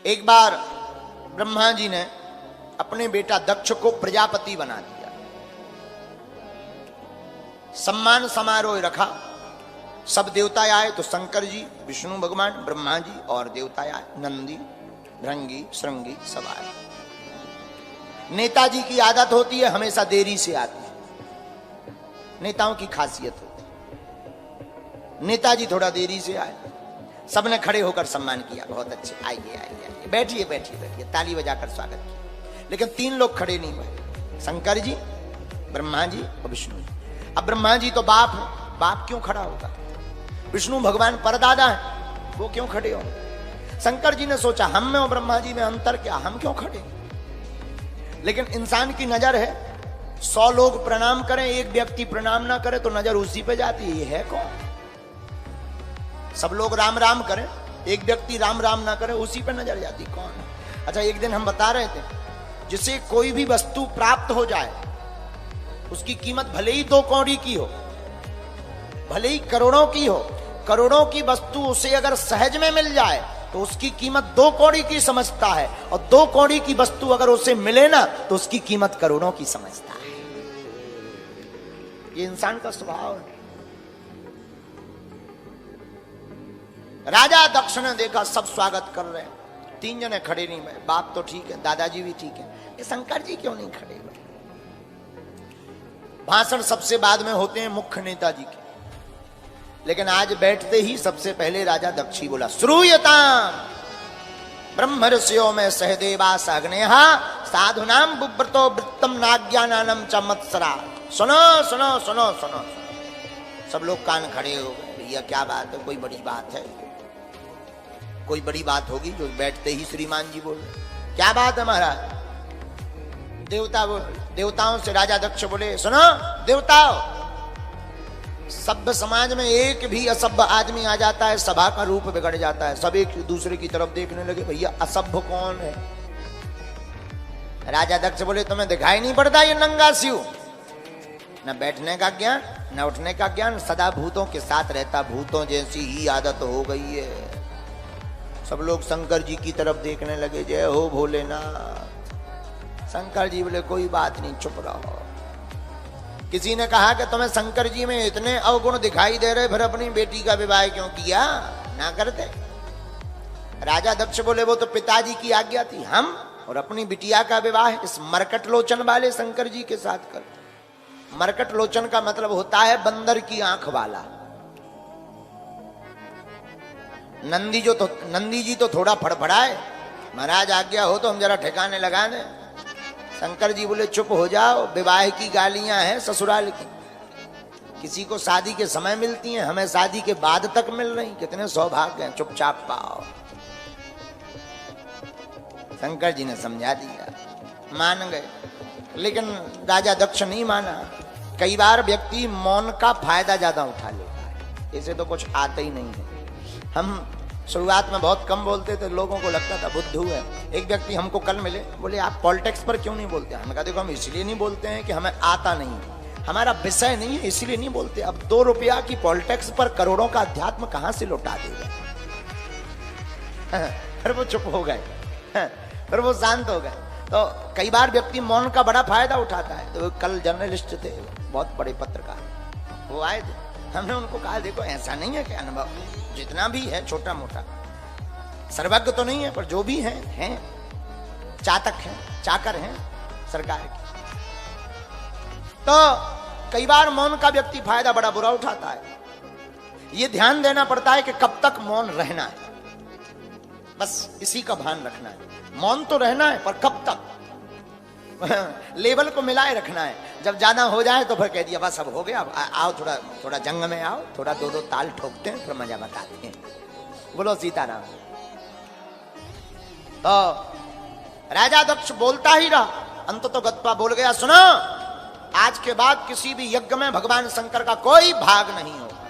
एक बार ब्रह्मा जी ने अपने बेटा दक्ष को प्रजापति बना दिया, सम्मान समारोह रखा, सब देवता आए तो शंकर जी, विष्णु भगवान, ब्रह्मा जी और देवता आए, नंदी, भृंगी, श्रृंगी सब आए। नेताजी की आदत होती है हमेशा देरी से आती है, नेताओं की खासियत होती है। नेताजी थोड़ा देरी से आए, सबने खड़े होकर सम्मान किया, बहुत अच्छे, आइए आइए आइए, बैठिए बैठिए बैठिए, ताली बजाकर स्वागत किया। लेकिन 3 लोग खड़े नहीं हुए, शंकर जी, ब्रह्मा जी और विष्णु जी। अब ब्रह्मा जी तो बाप है, बाप क्यों खड़ा होगा? विष्णु भगवान परदादा है, वो क्यों खड़े हो? शंकर जी ने सोचा हम में और ब्रह्मा जी में अंतर क्या, हम क्यों खड़े? लेकिन इंसान की नजर है, 100 लोग प्रणाम करें, एक व्यक्ति प्रणाम ना करे तो नजर उसी पे जाती है, ये है कौन? सब लोग राम राम करें, एक व्यक्ति राम राम ना करे, उसी पे नजर जाती, कौन? अच्छा, एक दिन हम बता रहे थे, जिसे कोई भी वस्तु प्राप्त हो जाए उसकी कीमत भले ही 2 कौड़ी की हो, भले ही करोड़ों की हो, करोड़ों की वस्तु उसे अगर सहज में मिल जाए तो उसकी कीमत 2 कौड़ी की समझता है, और 2 कौड़ी की वस्तु अगर उसे मिले ना तो उसकी कीमत करोड़ों की समझता है। ये इंसान का स्वभाव है। राजा दक्ष ने देखा सब स्वागत कर रहे हैं, 3 जने खड़े नहीं हुए, बाप तो ठीक है, दादाजी भी ठीक है, ये शंकर जी क्यों नहीं खड़े हुए? भाषण सबसे बाद में होते हैं मुख्य नेताजी के, लेकिन आज बैठते ही सबसे पहले राजा दक्षी बोला, श्रूयताम ब्रह्मर्षियों में सहदेवा साग्नेहा साधुनाम बुब्रतो वृत्तम नाज्ञानानम च मत्सरा। सुनो सुनो सुनो सुनो। सब लोग कान खड़े हो गए, भैया क्या बात है, कोई बड़ी बात है, कोई बड़ी बात होगी जो बैठते ही श्रीमान जी बोले, क्या बात है महाराज? देवताओं से राजा दक्ष बोले, सुनो देवताओं, सभ्य समाज में एक भी असभ्य आदमी आ जाता है, सभा का रूप बिगड़ जाता है, सब एक दूसरे की तरफ देखने लगे, भैया असभ्य कौन है? राजा दक्ष बोले, तुम्हें दिखाई नहीं पड़ता ये नंगा सिउ? न बैठने का ज्ञान न उठने का ज्ञान, सदा भूतों के साथ रहता, भूतों जैसी ही आदत हो गई है। सब लोग शंकर जी की तरफ देखने लगे, जय हो भोलेनाथ। शंकर जी बोले, कोई बात नहीं, चुप रहो। किसी ने कहा कि तुम्हें शंकर जी में इतने अवगुण दिखाई दे रहे, फिर अपनी बेटी का विवाह क्यों किया, ना करते? राजा दक्ष बोले, वो तो पिताजी की आज्ञा थी, हम और अपनी बिटिया का विवाह इस मरकट लोचन वाले शंकर जी के साथ कर। मरकट लोचन का मतलब होता है बंदर की आंख वाला। नंदी जी तो थोड़ा फड़फड़ाए, महाराज आज्ञा हो तो हम जरा ठिकाने लगा दें। शंकर जी बोले, चुप हो जाओ, विवाह की गालियां हैं ससुराल की, किसी को शादी के समय मिलती हैं, हमें शादी के बाद तक मिल रही, कितने सौभाग्य हैं, चुपचाप पाओ। शंकर जी ने समझा दिया, मान गए, लेकिन राजा दक्ष नहीं माना। कई बार व्यक्ति मौन का फायदा ज्यादा उठा लेता है, इसे तो कुछ आता ही नहीं है। हम शुरुआत में बहुत कम बोलते थे, लोगों को लगता था बुद्धू है। एक व्यक्ति हमको कल मिले, बोले आप पॉलिटिक्स पर क्यों नहीं बोलते? हमने कहा देखो, हम इसलिए नहीं बोलते हैं कि हमें आता नहीं, हमारा विषय नहीं है, इसलिए नहीं बोलते। अब 2 रुपया की पॉलिटिक्स पर करोड़ों का अध्यात्म कहां से लौटा देगा? फिर वो चुप हो गए, फिर वो शांत हो गए। तो कई बार व्यक्ति मौन का बड़ा फायदा उठाता है। तो कल जर्नलिस्ट थे, बहुत बड़े पत्रकार, वो आए थे, हमने उनको कहा देखो ऐसा नहीं है कि अनुभव जितना भी है छोटा मोटा, सर्वज्ञ तो नहीं है, पर जो भी हैं चातक हैं, चाकर हैं सरकार की। तो कई बार मौन का व्यक्ति फायदा बड़ा बुरा उठाता है। ये ध्यान देना पड़ता है कि कब तक मौन रहना है, बस इसी का भान रखना है। मौन तो रहना है, पर कब तक? लेवल को मिलाए रखना है। जब ज्यादा हो जाए तो फिर कह दिया बस अब हो गया, अब आओ थोड़ा थोड़ा जंग में आओ, थोड़ा 2-2 ताल ठोकते हैं, फिर मजा बताते हैं। बोलो सीताराम। तो राजा दक्ष बोलता ही रहा, अंत तो गत्वा बोल गया, सुनो आज के बाद किसी भी यज्ञ में भगवान शंकर का कोई भाग नहीं होगा।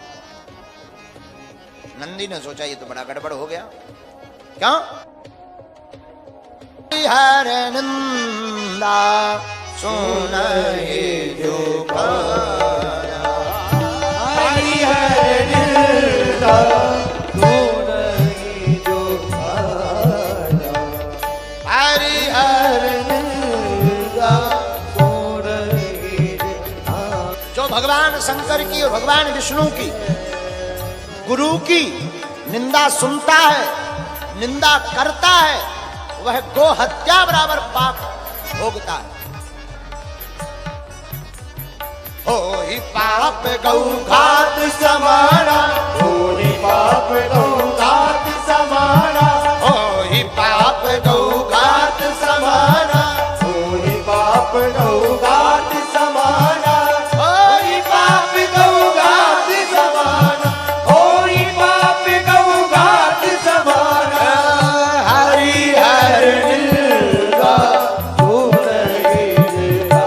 नंदी ने सोचा ये तो बड़ा गड़बड़ हो गया। क्यों? हर नंदा सुनहि जो पाया, हरि हर नंदा सुनहि जो पाया, भगवान शंकर की और भगवान विष्णु की, गुरु की निंदा सुनता है, निंदा करता है, वह गो हत्या बराबर पाप भोगता है। हो ही पाप गौ घात समाना, हो ही पाप गौ घात समाना, हो ही पाप गौ घात समाना, हो ही पाप गौ घात समाना, हो ही पाप गौ घात समाना, हो ही पाप गौ घात समाना। हरि हर गिरगा धूप गिरगा,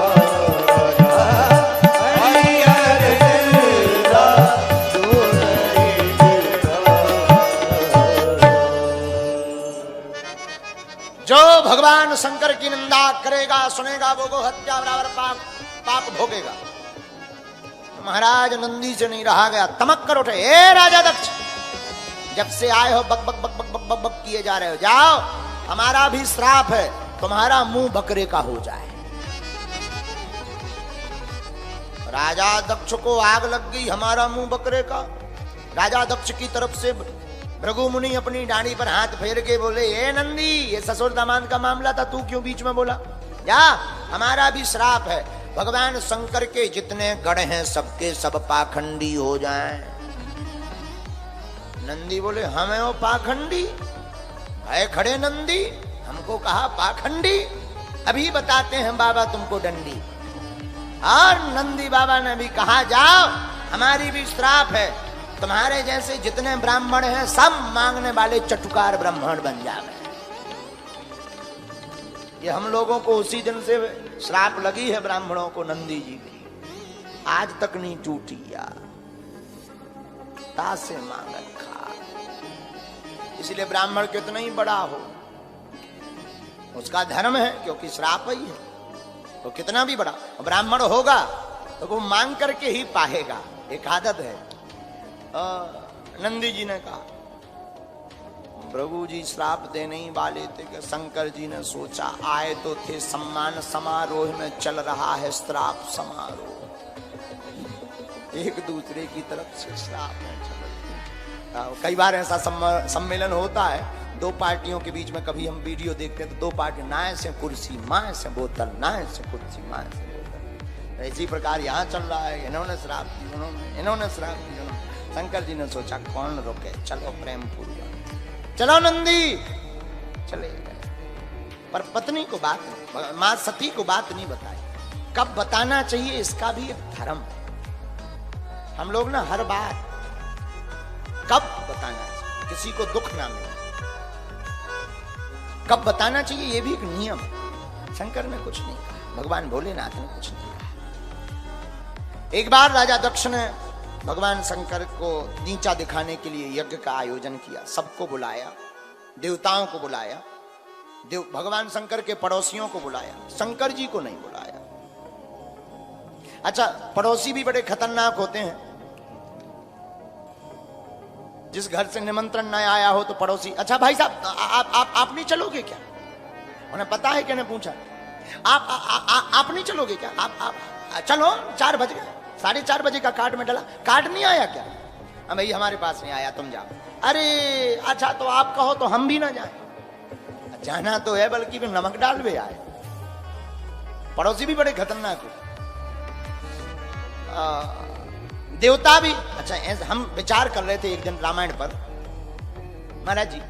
हरि हर गिरगा धूप गिरगा। जो भगवान शंकर की निंदा करेगा, सुनेगा, वो गो हत्या बराबर पाप भोगेगा। महाराज नंदी से नहीं रहा गया, तमक कर उठे, ए राजा दक्ष, जब से आए हो बक बक बक बक बक बक बक किए जा रहे हो, जाओ, हमारा भी श्राप है, तुम्हारा मुंह बकरे का हो जाए। राजा दक्ष को आग लग गई, हमारा मुंह बकरे का। राजा दक्ष की तरफ से भृगु मुनि अपनी डांडी पर हाथ फेर के बोले, ए नंदी, ये ससुर दामाद का मामला था, तू क्यों बीच में बोला? जा, हमारा भी श्राप है, भगवान शंकर के जितने गण हैं सबके सब पाखंडी हो जाएं। नंदी बोले, हमें वो पाखंडी भय खड़े नंदी, हमको कहा पाखंडी, अभी बताते हैं बाबा तुमको डंडी। और नंदी बाबा ने भी कहा, जाओ, हमारी भी श्राप है, तुम्हारे जैसे जितने ब्राह्मण हैं सब मांगने वाले चटुकार ब्राह्मण बन जावे। ये हम लोगों को उसी दिन से श्राप लगी है ब्राह्मणों को नंदी जी की, आज तक नहीं टूटी यार, तासे मांगन खा। इसलिए ब्राह्मण कितना ही बड़ा हो, उसका धर्म है, क्योंकि श्राप ही है, तो कितना भी बड़ा ब्राह्मण होगा तो वो मांग करके ही पाएगा, एक आदत है। नंदी जी ने कहा, प्रभु जी श्राप देने ही वाले थे कि शंकर जी ने सोचा, आए तो थे सम्मान समारोह में, चल रहा है श्राप समारोह, एक दूसरे की तरफ से श्राप में चल। कई बार ऐसा सम्मेलन होता है, दो पार्टियों के बीच में, कभी हम वीडियो देखते हैं तो दो पार्टी, नाए से कुर्सी माए से बोतल, नाए से कुर्सी माए से बोतल, इसी प्रकार यहाँ चल रहा है, इन्होंने श्राप दी, इन्होंने श्राप दी। शंकर जी ने सोचा कौन रोके, चलो प्रेम पूर्वक, चलो नंदी, चले गए। पर पत्नी को बात, मां सती को बात नहीं बताई, कब बताना चाहिए इसका भी एक धर्म है। हम लोग ना हर बार कब बताना चाहिए, किसी को दुख ना मिले, कब बताना चाहिए ये भी एक नियम है। शंकर ने कुछ नहीं कहा, भगवान भोलेनाथ ने कुछ नहीं कहा। एक बार राजा दक्ष ने भगवान शंकर को नीचा दिखाने के लिए यज्ञ का आयोजन किया, सबको बुलाया, देवताओं को बुलाया, भगवान शंकर के पड़ोसियों को बुलाया, शंकर जी को नहीं बुलाया। अच्छा, पड़ोसी भी बड़े खतरनाक होते हैं, जिस घर से निमंत्रण न आया हो तो पड़ोसी, अच्छा भाई साहब आप नहीं चलोगे क्या? उन्हें पता है कि ने पूछा, आप नहीं चलोगे क्या? आप चलो, 4 बज गए, 4:30 बजे का कार्ड में डला, कार्ड नहीं आया क्या? भाई हमारे पास नहीं आया, तुम जाओ। अरे अच्छा, तो आप कहो तो हम भी ना जाएं, जाना तो है, बल्कि फिर नमक डाल भी आए। पड़ोसी भी बड़े खतरनाक हो। देवता भी, अच्छा हम विचार कर रहे थे एक दिन रामायण पर, महाराज जी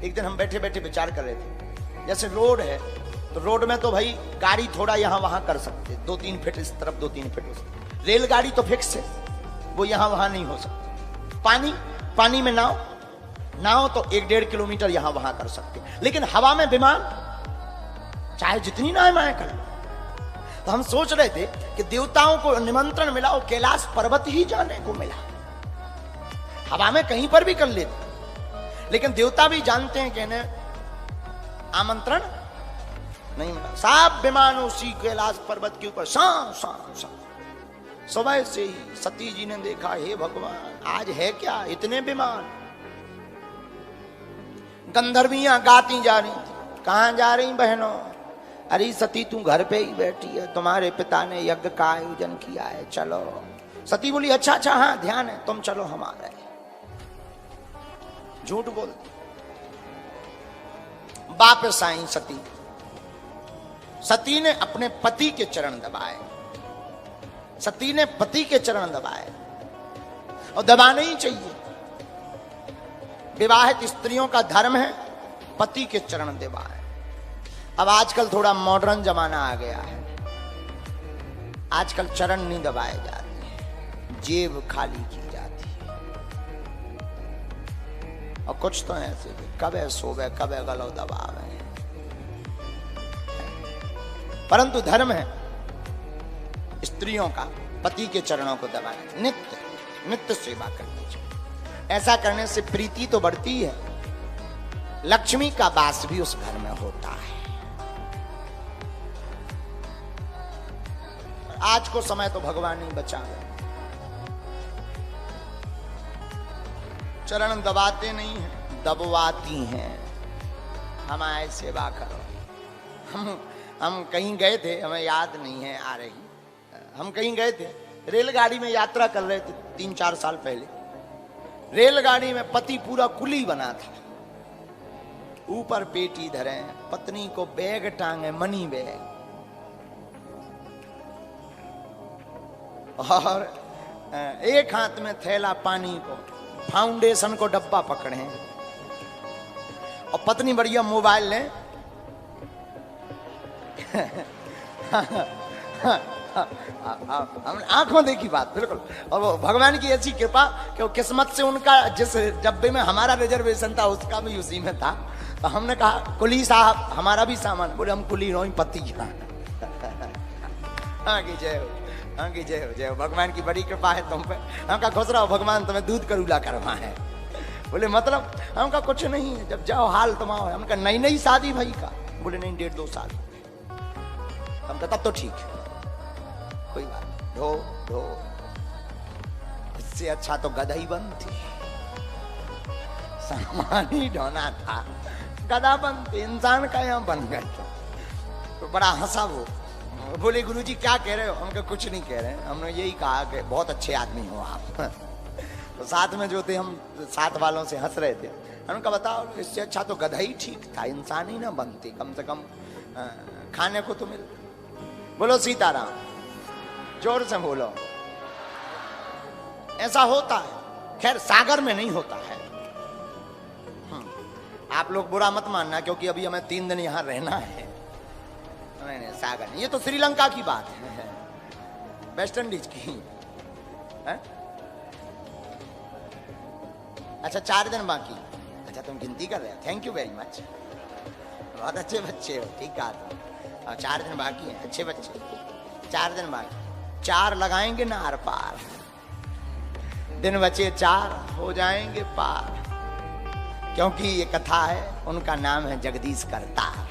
एक दिन हम बैठे बैठे विचार कर रहे थे, जैसे रोड है तो रोड में तो भाई गाड़ी थोड़ा यहाँ वहां कर सकते, 2-3 फीट इस तरफ, 2-3 फीट उस, रेलगाड़ी तो फिक्स है, वो यहां वहां नहीं हो सकती। पानी में नाव तो 1-1.5 किलोमीटर यहां वहां कर सकते, लेकिन हवा में विमान चाहे जितनी नाव माए कर। तो हम सोच रहे थे कि देवताओं को निमंत्रण मिला, वो कैलाश पर्वत ही जाने को मिला, हवा में कहीं पर भी कर लेते, लेकिन देवता भी जानते हैं कि इन्हें आमंत्रण नहीं मिला। सब विमान उसी कैलाश पर्वत के ऊपर सुबह से ही सती जी ने देखा, हे भगवान आज है क्या इतने विमान। गंधर्वियां गाती जा रही थी, कहां जा रही बहनों? अरे सती तू घर पे ही बैठी है, तुम्हारे पिता ने यज्ञ का आयोजन किया है, चलो। सती बोली अच्छा अच्छा हाँ ध्यान है, तुम चलो हम आ रहे हैं। झूठ बोल। वापस आई सती। सती ने अपने पति के चरण दबाए, सती ने पति के चरण दबाए, और दबाने ही चाहिए। विवाहित स्त्रियों का धर्म है पति के चरण दबाए। अब आजकल थोड़ा मॉडर्न जमाना आ गया है, आजकल चरण नहीं दबाए जाते हैं, जेब खाली की जाती है। और कुछ तो ऐसे कबे सोवे कबे गलो दबावे, परंतु धर्म है स्त्रियों का पति के चरणों को दबाना, नित्य नित्य सेवा करनी चाहिए। ऐसा करने से प्रीति तो बढ़ती है, लक्ष्मी का वास भी उस घर में होता है। आज को समय तो भगवान ही बचा है। चरण दबाते नहीं हैं, दबवाती हैं। हमारे सेवा करो। हम कहीं गए थे, हमें याद नहीं है आ रही, हम कहीं गए थे, रेलगाड़ी में यात्रा कर रहे थे 3-4 साल पहले। रेलगाड़ी में पति पूरा कुली बना था, ऊपर पेटी धरे, पत्नी को बैग टांगे, मनी बैग, और एक हाथ में थैला पानी को, फाउंडेशन को डब्बा पकड़े, और पत्नी बढ़िया मोबाइल ले हम आंखों देखी बात बिल्कुल। और वो भगवान की ऐसी कृपा कि वो किस्मत से उनका जिस डब्बे में हमारा रिजर्वेशन था उसका भी उसी में था। तो हमने कहा कुली साहब हमारा भी सामान, बोले हम कुली रोई पति। हाँ की जय हो, हाँ की जय हो, जय हो, भगवान की बड़ी कृपा है तुम पे। हम का खुश रहो, भगवान तुम्हें दूध करूला करवा है। बोले मतलब? हम का कुछ नहीं है, जब जाओ हाल तुम्हारा। हम का नई नई शादी भाई का। बोले नहीं 1.5-2 साल। हम तब तो ठीक है, कोई बात नहीं, ढो ढो, इससे अच्छा तो गधा ही बनती, सामान ही ढोना था, गधा बनते, इंसान का यहाँ बन गए। तो बड़ा हंसा वो। बोले गुरुजी क्या कह रहे हो? हम कुछ नहीं कह रहे हैं, हमने यही कहा कि बहुत अच्छे आदमी हो आप। तो साथ में जो थे, हम साथ वालों से हंस रहे थे। उनका बताओ इससे अच्छा तो गधा ही ठीक था, इंसान ही ना बनती, कम से कम खाने को तो मिल। बोलो सीताराम, जोर से बोलो। ऐसा होता है, खैर सागर में नहीं होता है। आप लोग बुरा मत मानना, क्योंकि अभी हमें 3 दिन यहां रहना है। नहीं सागर नहीं, ये तो श्रीलंका की बात है, वेस्ट इंडीज की है? अच्छा 4 दिन बाकी। अच्छा तुम गिनती कर रहे हो, थैंक यू वेरी मच, बहुत अच्छे बच्चे हो, ठीक कहा तुम। 4 दिन बाकी हैं, अच्छे बच्चे। 4 दिन बाकी, 4 लगाएंगे ना आर पार, दिन बचे 4 हो जाएंगे पार। क्योंकि ये कथा है, उनका नाम है जगदीश करतार।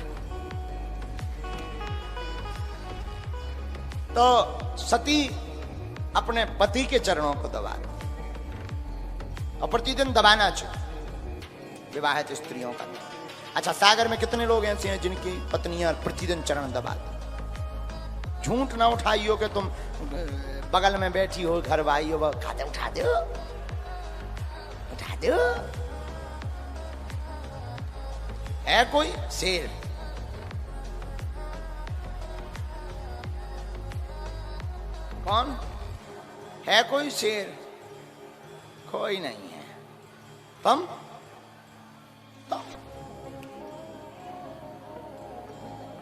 तो सती अपने पति के चरणों को दबा, और प्रतिदिन दबाना चाहिए विवाहित स्त्रियों का। अच्छा सागर में कितने लोग ऐसे हैं जिनकी पत्नियां प्रतिदिन चरण दबाती? झूठ ना उठाइयो कि तुम बगल में बैठी हो, घर भाई हो, खाते उठा दो, उठा दो। है कोई शेर? कौन है? कोई शेर? कोई नहीं है। तुम तो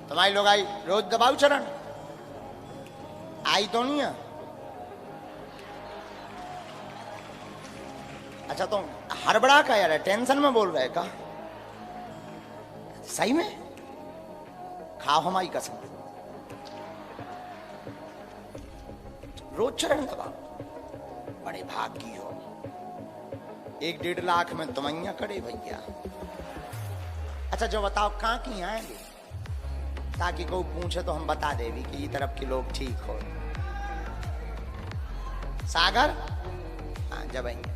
तुम्हारी लोग आई रोज दबाऊ चरण, आई तो नहीं है। अच्छा तुम हड़बड़ा का यार, टेंशन में बोल रहे का? सही में खाओ हमारी कसम, रोज चरण दबाओ, बड़े भाग्य हो। 1-1.5 लाख में तुमैया करे भैया। अच्छा जो बताओ कहाँ की आएंगे, ताकि कोई पूछे तो हम बता देवी कि ये तरफ के लोग ठीक हो। सागर? हाँ जब आएंगे,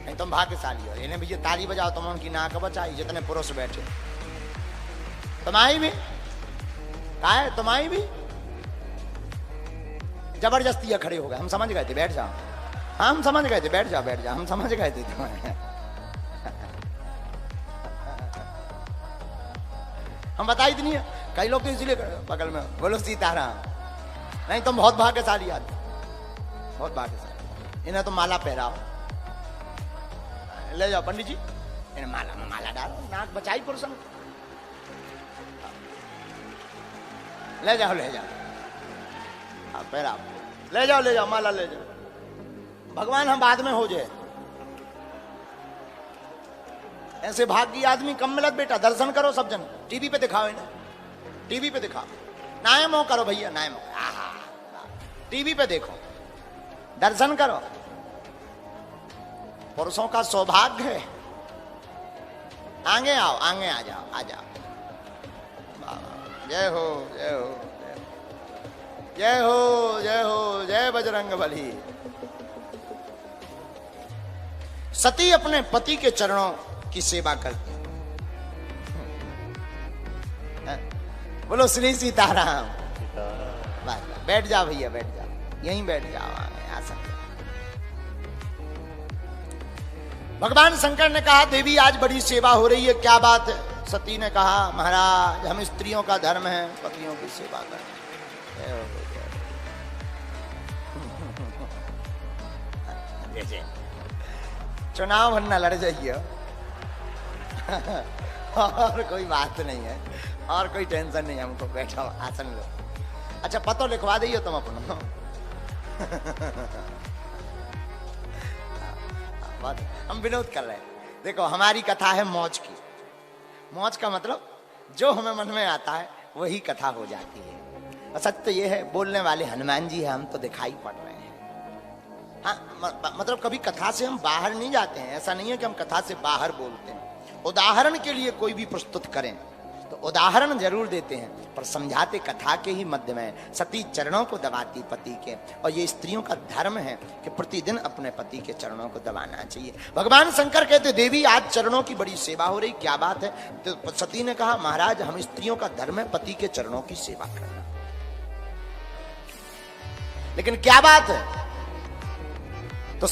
नहीं तुम भाग्यशाली हो। इन्हें भैया ताली बजाओ, तुम उनकी नाक बचाई जितने पुरुष बैठे। तुम्हारी भी कहा है, तुम्हारी भी जबरदस्ती या खड़े हो गए, हम समझ गए थे बैठ जाओ, हाँ हम समझ गए थे बैठ जाओ बैठ जाओ, हम समझ गए थे तुम्हें। हम बता ही नहीं है, कई लोग तो इसीलिए बगल में बोलो सीताराम, नहीं तुम बहुत भाग्यशाली आदमी, बहुत भाग्यशाली। इन्हें तो माला पहराओ, ले जाओ पंडित जी, इन्हें माला में माला डालो, नाक बचाई पुरुषों, ले जाओ पहराओ, ले जाओ माला ले जाओ। भगवान हम बाद में हो जाए, ऐसे भाग्य आदमी कम मिलत बेटा। दर्शन करो सब जन, टीवी पे दिखाओ इन्हें, टीवी पे दिखाओ, नायमो करो भैया नायमो, टीवी पे देखो, दर्शन करो। पुरुषों का सौभाग्य है। आगे आओ, आगे आ जाओ, आ जाओ। जय हो जय हो जय हो जय हो जय बजरंग बली। सती अपने पति के चरणों की सेवा करती है। बोलो श्री सीताराम। बैठ जाओ भैया बैठ जाओ, यहीं बैठ जाओ, आ सकते। भगवान शंकर ने कहा देवी आज बड़ी सेवा हो रही है, क्या बात है? सती ने कहा महाराज हम स्त्रियों का धर्म है पतियों की सेवा करना। चुनाव भरना लड़ जाइए और कोई बात नहीं है, और कोई टेंशन नहीं है, हमको बैठो आसन लो। अच्छा पतो लिखवा दियो तुम अपना। हम विनोद कर रहे हैं। देखो हमारी कथा है मौज की। मौज का मतलब जो हमें मन में आता है वही कथा हो जाती है। सत्य ये है बोलने वाले हनुमान जी है, हम तो दिखाई पड़ रहे हैं। हाँ मतलब कभी कथा से हम बाहर नहीं जाते हैं, ऐसा नहीं है कि हम कथा से बाहर बोलते हैं। उदाहरण के लिए कोई भी प्रस्तुत करें तो उदाहरण जरूर देते हैं, पर समझाते कथा के ही मध्य में। सती चरणों को दबाती पति के, और ये स्त्रियों का धर्म है कि प्रतिदिन अपने पति के चरणों को दबाना चाहिए। भगवान शंकर कहते देवी आज चरणों की बड़ी सेवा हो रही, क्या बात है? तो सती ने कहा महाराज हम स्त्रियों का धर्म है पति के चरणों की सेवा करना। लेकिन क्या बात है? तो